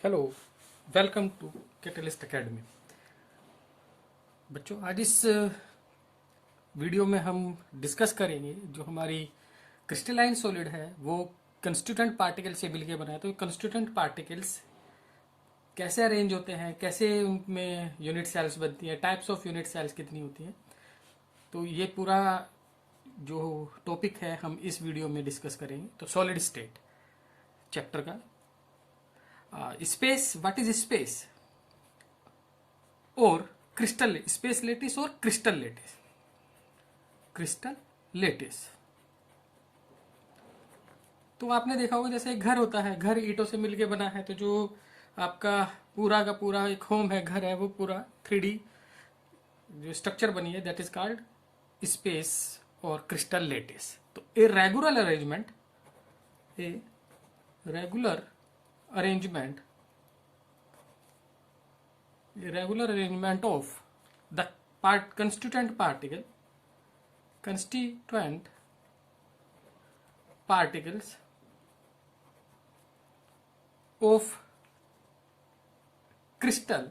Hello, welcome to catalyst academy. बच्चों, आज इस वीडियो में हम डिस्कस करेंगे जो हमारी क्रिस्टलाइन सॉलिड है वो कंस्टिट्यूएंट पार्टिकल से मिलकर बना है। तो कंस्टिट्यूएंट पार्टिकल्स कैसे अरेंज होते हैं, कैसे उनमें यूनिट सेल्स बनती हैं, टाइप्स ऑफ यूनिट सेल्स कितनी होती हैं, तो ये पूरा जो टॉपिक है हम इस वीडियो में डिस्कस करेंगे। तो सॉलिड स्टेट चैप्टर का स्पेस, व्हाट इज स्पेस, और क्रिस्टल स्पेस लेटिस और क्रिस्टल लेटिस। क्रिस्टल लेटिस तो आपने देखा होगा, जैसे एक घर होता है, घर ईंटों से मिलके बना है, तो जो आपका पूरा का पूरा एक होम है, घर है, वो पूरा 3D जो स्ट्रक्चर बनी है दैट इज कॉल्ड स्पेस और क्रिस्टल लेटिस। तो a regular arrangement of the constituent particles of crystal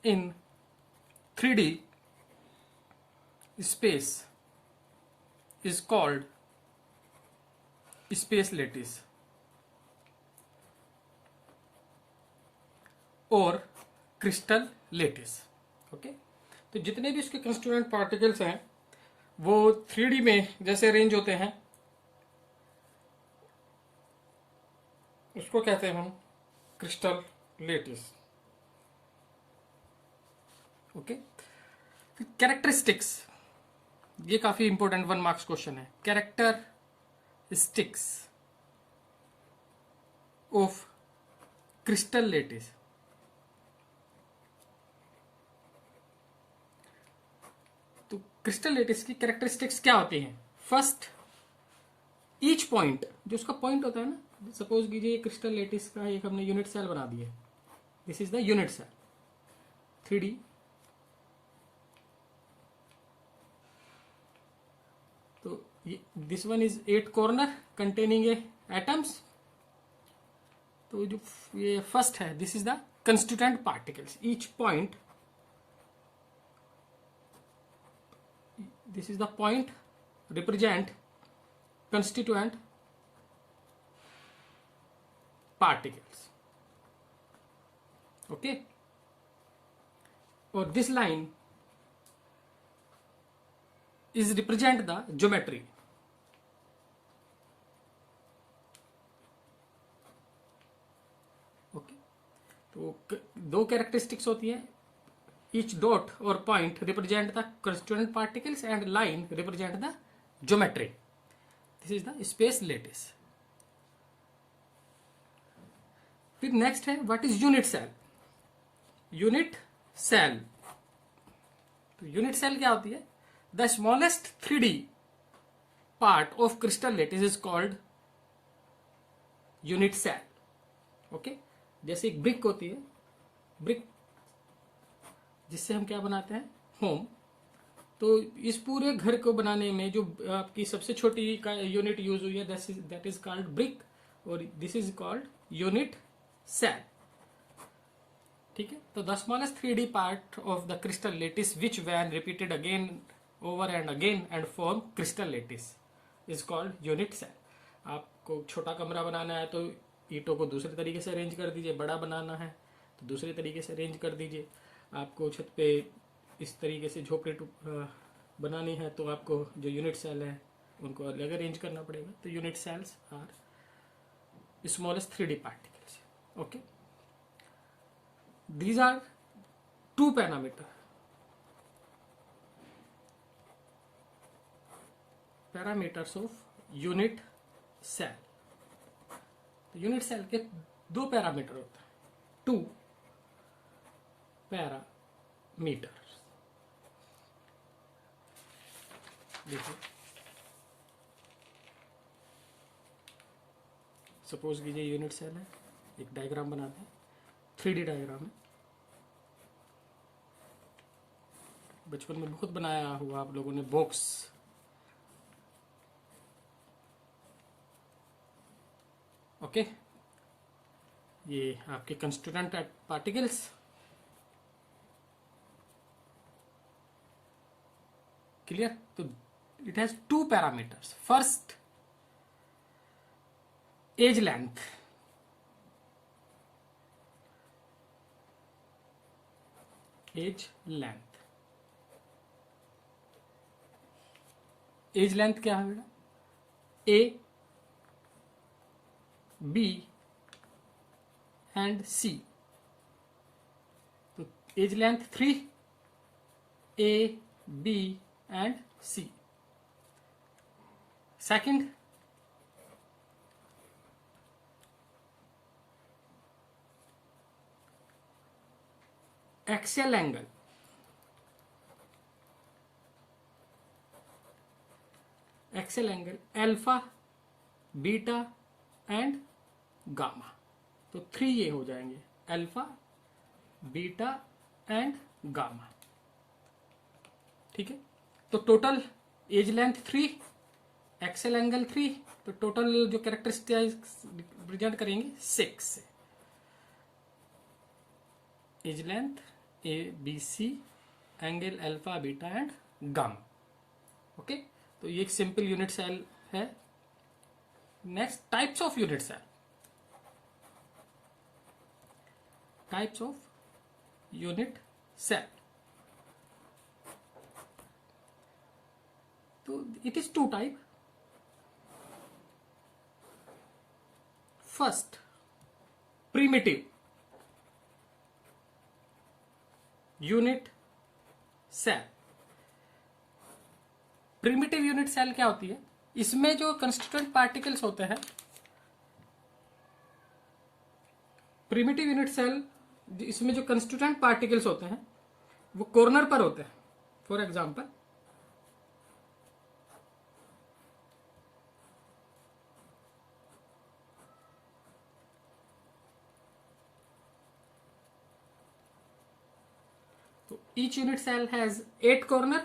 in 3D space is called space lattice और क्रिस्टल लेटिस। ओके, तो जितने भी इसके कंस्टिट्यूएंट पार्टिकल्स हैं वो 3D में जैसे अरेंज होते हैं, उसको कहते हैं हम क्रिस्टल लेटिस। ओके, कैरेक्टरिस्टिक्स, ये काफी इंपॉर्टेंट 1 मार्क्स क्वेश्चन है। Characteristics of crystal lettuce. तो क्रिस्टल लेटिस की कैरेक्टरिस्टिक्स क्या होती हैं? फर्स्ट, ईच पॉइंट, जो उसका पॉइंट होता है ना, सपोज कीजिए क्रिस्टल लेटिस का एक हमने यूनिट सेल बना दिया, this is the unit cell 3D। तो this one is 8 corner containing a atoms. तो जो ये फर्स्ट है, this is the constituent particles. Each point, this is the point represent constituent particles. Okay, or this line is represent the geometry. Okay, तो दो characteristics होती है। Each dot or point represent the constituent particles and line represent the geometry. This is the space lattice. फिर next है what is unit cell. Unit cell, तो unit cell क्या होती है? The smallest 3D part of crystal lattice is called unit cell. Okay, जैसे एक brick होती है, ब्रिक जिससे हम क्या बनाते हैं, होम। तो इस पूरे घर को बनाने में जो आपकी सबसे छोटी का यूनिट यूज हुई है दैट इज कॉल्ड ब्रिक, और this is called unit cell. ठीक है, तो the smallest 3D part of the crystal lattice which when repeated again over and again and form crystal lattice is called unit cell. आपको छोटा कमरा बनाना है तो ईंटों को दूसरे तरीके से अरेंज कर दीजिए, बड़ा बनाना है तो दूसरे तरीके से अरेंज कर दीजिए। आपको छत पे इस तरीके से झोपड़ी बनानी है तो आपको जो यूनिट सेल है उनको अलग अरेंज करना पड़ेगा। तो unit cells are smallest 3D particles. Okay, these are 2 parameters of unit cell. तो यूनिट सेल के 2 पैरामीटर होते हैं, 2 पैरामीटर। देखिए, सपोज कीजिए यूनिट सेल है, एक डायग्राम बनाते हैं, 3D डायग्राम है। बचपन में बहुत बनाया हुआ आप लोगों ने बॉक्स। ओके, ये आपके कंस्टिट्यूएंट पार्टिकल्स। क्लियर? तो it has two parameters. First, edge length. Edge length, edge length क्या है बेटा? A, B and C. तो edge length 3, A, B and C. Second, axial angle. Axial angle alpha, beta and gamma. तो 3 ये हो जाएंगे, alpha, beta and gamma. ठीक है? तो total edge length 3, axial angle 3, तो टोटल जो कैरेक्टरिस्टिक्स रिप्रेजेंट करेंगे 6। Edge length A B C, angle alpha, beta and gamma. Okay, तो ये एक सिंपल यूनिट सेल है। Next, types of unit cell. Types of unit cell. तो it is two type. First, primitive unit cell. Primitive unit cell क्या होती है? इसमें जो कंस्टिट्यूएंट पार्टिकल्स होते हैं, प्रिमिटिव यूनिट सेल, इसमें जो कंस्टिट्यूएंट पार्टिकल्स होते हैं वो कॉर्नर पर होते हैं। फॉर एग्जांपल, तो each unit cell has 8 corner,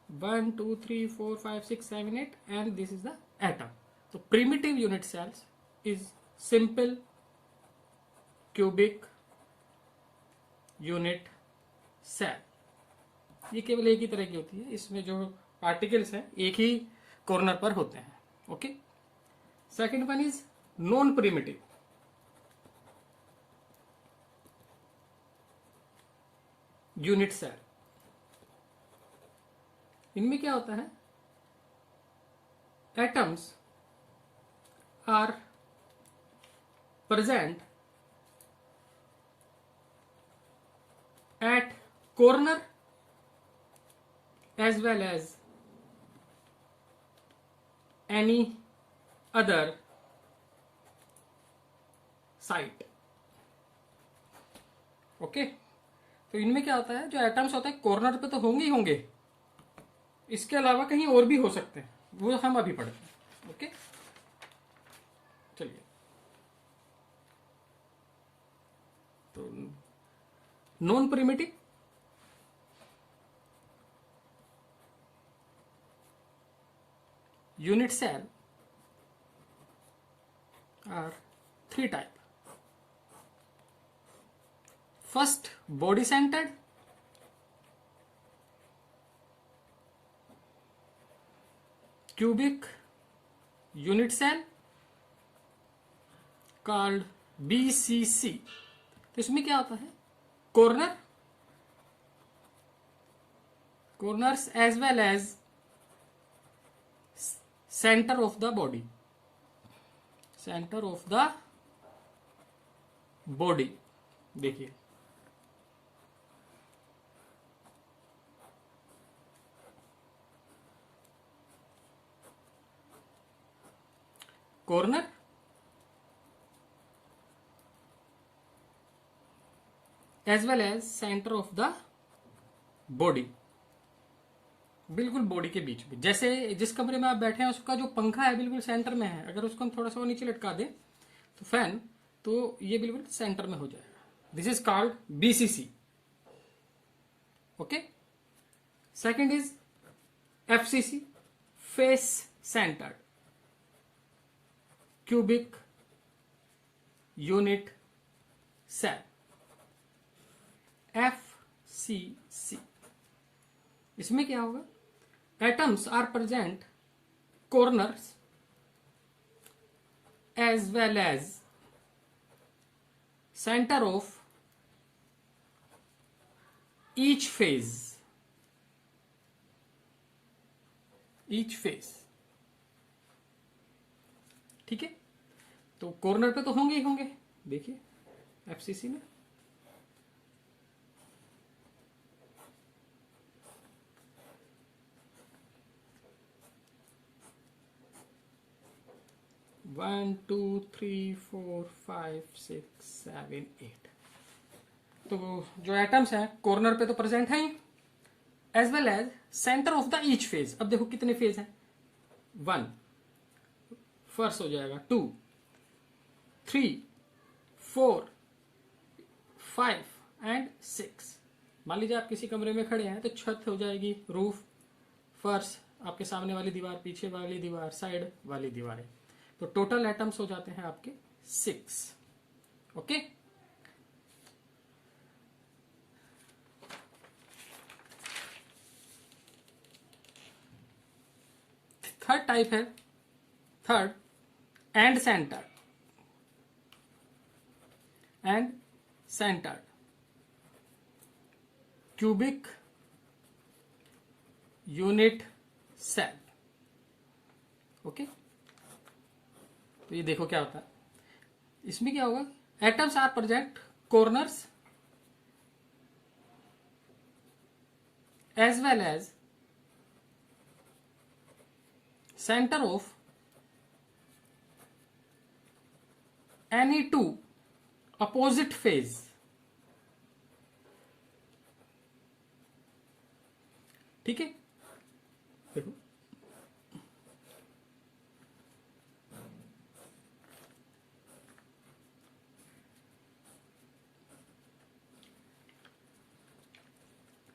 1 2 3 4 5 6 7 8, and this is the atom. So primitive unit cells is simple cubic unit cell. ये केवल एक ही तरह की होती है, इसमें जो पार्टिकल्स हैं एक ही कॉर्नर पर होते हैं। Okay, second one is non primitive unit cell. इनमें क्या होता है? Atoms are present at corner as well as any other site. Okay, तो इनमें क्या होता है? जो एटम्स होते हैं कॉर्नर पे तो होंगे ही होंगे, इसके अलावा कहीं और भी हो सकते हैं, वो हम अभी पढ़ते हैं। ओके, चलिए। तो non primitive unit cell are 3 type. First, body centered. Cubic unit cell called BCC. तो इसमें क्या होता है? corners as well as centre of the body, centre of the body. देखिए, corner as well as centre of the body, बिल्कुल body के बीच में। जैसे जिस कमरे में आप बैठे हैं उसका जो पंखा है बिल्कुल सेंटर में है, अगर उसको हम थोड़ा सा नीचे लटका दें तो फैन, तो ये बिल्कुल सेंटर में हो जाएगा। This is called BCC. Okay, second is FCC, face centered cubic unit cell, FCC। इसमें क्या होगा, atoms are present corners as well as center of each phase, ठीक है। तो कॉर्नर पे तो होंगे ही होंगे, देखिए FCC में। One two three four five six seven eight, तो जो एटम्स हैं कॉर्नर पे तो प्रेजेंट है ही, as well as centre of the each face. अब देखो कितने फेज हैं, 1 फर्स्ट हो जाएगा, 2 3 4 5 एंड 6। मान लीजिए आप किसी कमरे में खड़े हैं तो छत हो जाएगी, रूफ, फर्श, आपके सामने वाली दीवार, पीछे वाली दीवार, साइड वाली दीवारें। तो टोटल एटम्स हो जाते हैं आपके 6। ओके, थर्ड टाइप है, third end centered cubic unit cell. Okay, तो ये देखो क्या होता है, इसमें क्या होगा, atoms are present corners as well as centre of any two opposite face. ठीक है, देखो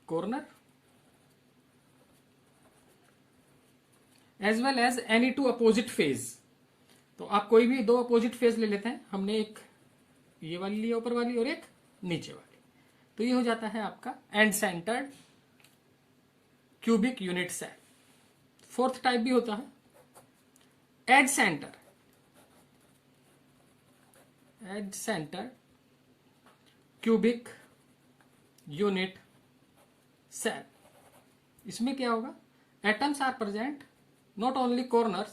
corner as well as any two opposite face. तो आप कोई भी दो अपोजिट फेज ले लेते हैं, हमने एक ये वाली ली ऊपर वाली और एक नीचे वाली, तो ये हो जाता है आपका end centered cubic unit cell. Fourth type भी होता है edge center cubic unit cell. इसमें क्या होगा, atoms are present not only corners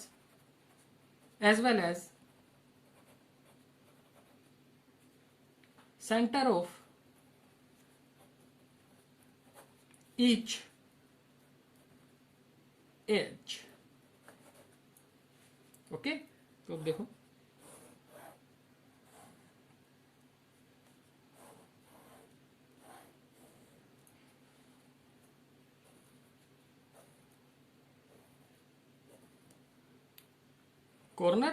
as well as center of each edge। Okay, तो अब देखो corner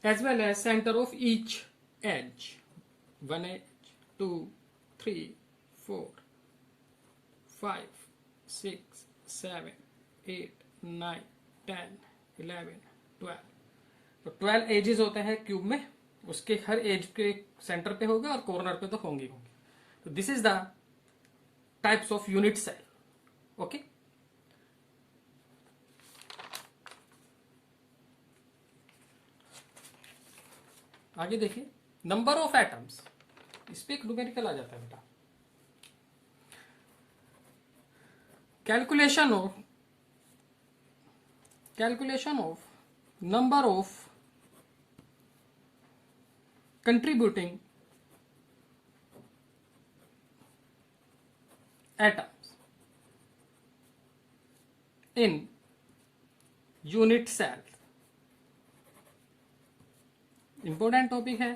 as well as center of each edge, 1 edge, 2 3 4 5 6 7 8 9 10 11 12। तो 12 एजेस होते हैं क्यूब में, उसके हर एज के सेंटर पे होगा और कॉर्नर पे तो होंगे होंगे। तो this is the types of unit cell. Okay, आगे देखिए, नंबर ऑफ एटम्स, इस पे एक न्यूमेरिकल आ जाता है बेटा। Calculation of number of contributing atoms in unit cell. Important topic है,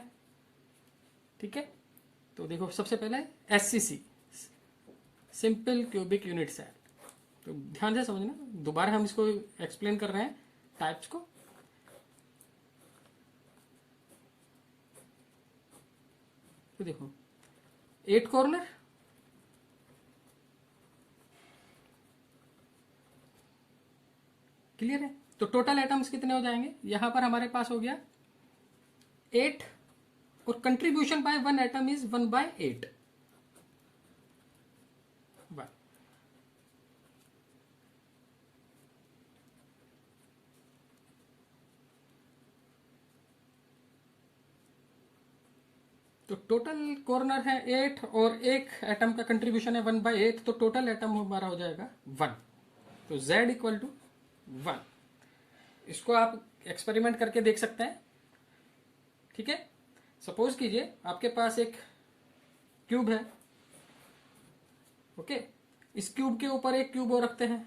ठीक है। तो देखो सबसे पहले SCC, simple cubic unit cell. तो ध्यान से समझना, दोबारा हम इसको एक्सप्लेन कर रहे हैं टाइप्स को। तो देखो 8 कॉर्नर, क्लियर है, तो टोटल एटम्स कितने हो जाएंगे, यहां पर हमारे पास हो गया 8 और contribution by one atom is 1/8। तो टोटल कॉर्नर है 8 और एक एटम का कंट्रीब्यूशन है 1/8, तो टोटल एटम हमारा हो जाएगा 1। तो Z इक्वल टू 1। इसको आप एक्सपेरिमेंट करके देख सकते हैं। ठीक है, सपोज कीजिए आपके पास एक क्यूब है। ओके, इस क्यूब के ऊपर एक क्यूब और रखते हैं,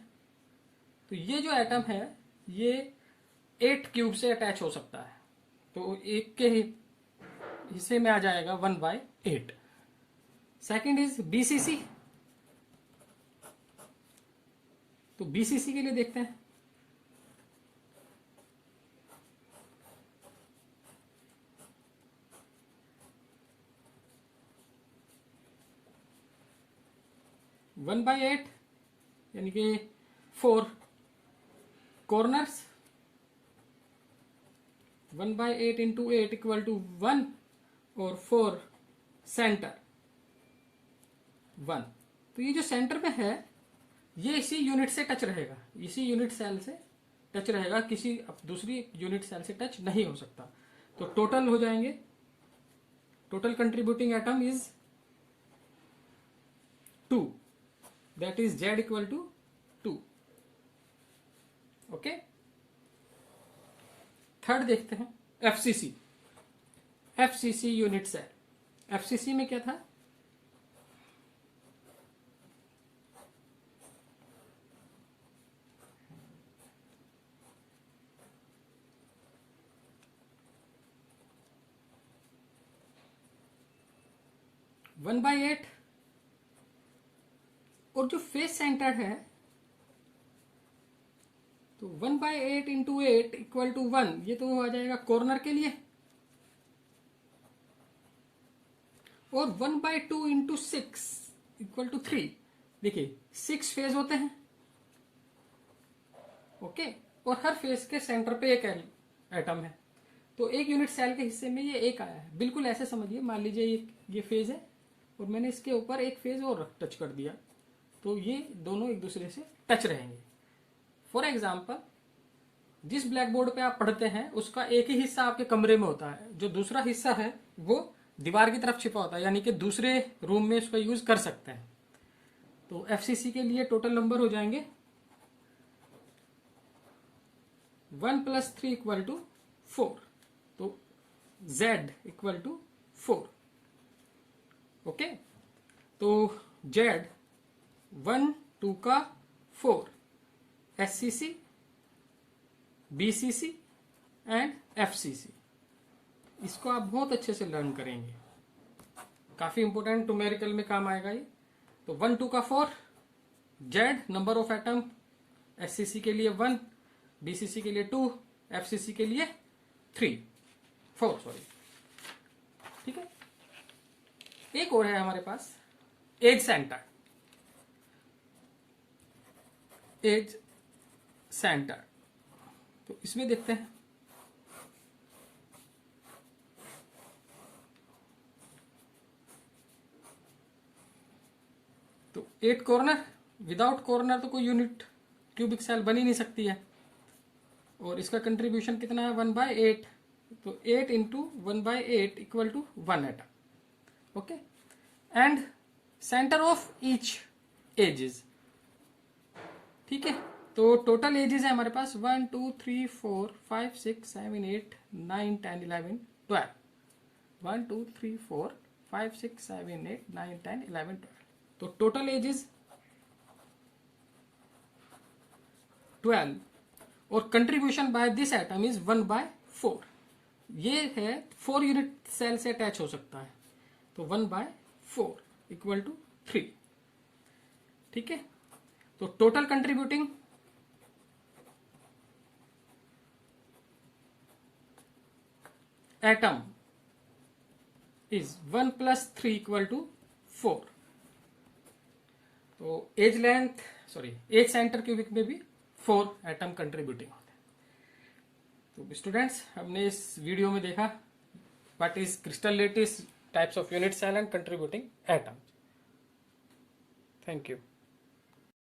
तो ये जो एटम है ये 8 क्यूब से अटैच हो सकता है, तो एक के हिस्से में आ जाएगा 1/8। Second is BCC। तो BCC के लिए देखते हैं। वन बाई एट यानी कि 4 कॉर्नर्स, 1/8 इंटू 8 इक्वल टू 1 और 4 सेंटर 1। तो ये जो सेंटर में है ये इसी यूनिट से टच रहेगा, इसी यूनिट सेल से टच रहेगा, किसी दूसरी यूनिट सेल से टच नहीं हो सकता। तो टोटल हो जाएंगे, total contributing atom is 2, that is Z equal to 2। Okay, third देखते हैं FCC। FCC unit cell, FCC में क्या था, वन बाई एट और जो फेस सेंटर है तो 1/8 इंटू 8 इक्वल टू 1, ये तो आ जाएगा कॉर्नर के लिए, और 1/2 इंटू 6 इक्वल टू 3। देखिए 6 फेज होते हैं। ओके, और हर फेज के सेंटर पे एक एटम है, तो एक यूनिट सेल के हिस्से में ये एक आया है। बिल्कुल ऐसे समझिए, मान लीजिए ये फेज है और मैंने इसके ऊपर एक फेज और टच कर दिया, तो ये दोनों एक दूसरे से टच रहेंगे। फॉर एग्जाम्पल, जिस ब्लैक बोर्ड पे आप पढ़ते हैं उसका एक ही हिस्सा आपके कमरे में होता है, जो दूसरा हिस्सा है वो दीवार की तरफ छिपा होता है, यानी कि दूसरे रूम में उसका यूज कर सकते हैं। तो FCC के लिए टोटल नंबर हो जाएंगे 1 + 3 इक्वल टू 4। तो Z इक्वल टू 4। ओके, तो Z 1 2 का 4, SCC, BCC एंड FCC। इसको आप बहुत अच्छे से लर्न करेंगे, काफी इंपोर्टेंट न्यूमेरिकल में काम आएगा ये। तो 1 2 का 4, Z number of atom, SCC के लिए 1, BCC के लिए 2, FCC के लिए 4 सॉरी। ठीक है, एक और है हमारे पास एज सेंटर। एज सेंटर, तो इसमें देखते हैं। तो 8 कॉर्नर, विदाउट कॉर्नर तो कोई यूनिट क्यूबिक सेल बन ही नहीं सकती है, और इसका कंट्रीब्यूशन कितना है 1/8, तो 8 into 1/8 equal to 1 atom. Okay, and center of each edges. ठीक है, तो टोटल एजेस है हमारे पास 1 2 3 4 5 6 7 8 9 10 11 12। 1 2 3 4 5 6 7 8 9 10 11 12। तो टोटल एजेस 12 और contribution by this atom is 1/4। ये है 4 यूनिट सेल से अटैच हो सकता है, तो 1/4 इक्वल टू 3। ठीक है, तो total contributing atom is 1 + 3 equal to 4। तो edge length edge center cubic में भी 4 एटम कंट्रीब्यूटिंग होते हैं। तो स्टूडेंट्स, हमने इस वीडियो में देखा what is crystal lattice, types of unit cell and contributing atoms. Thank you.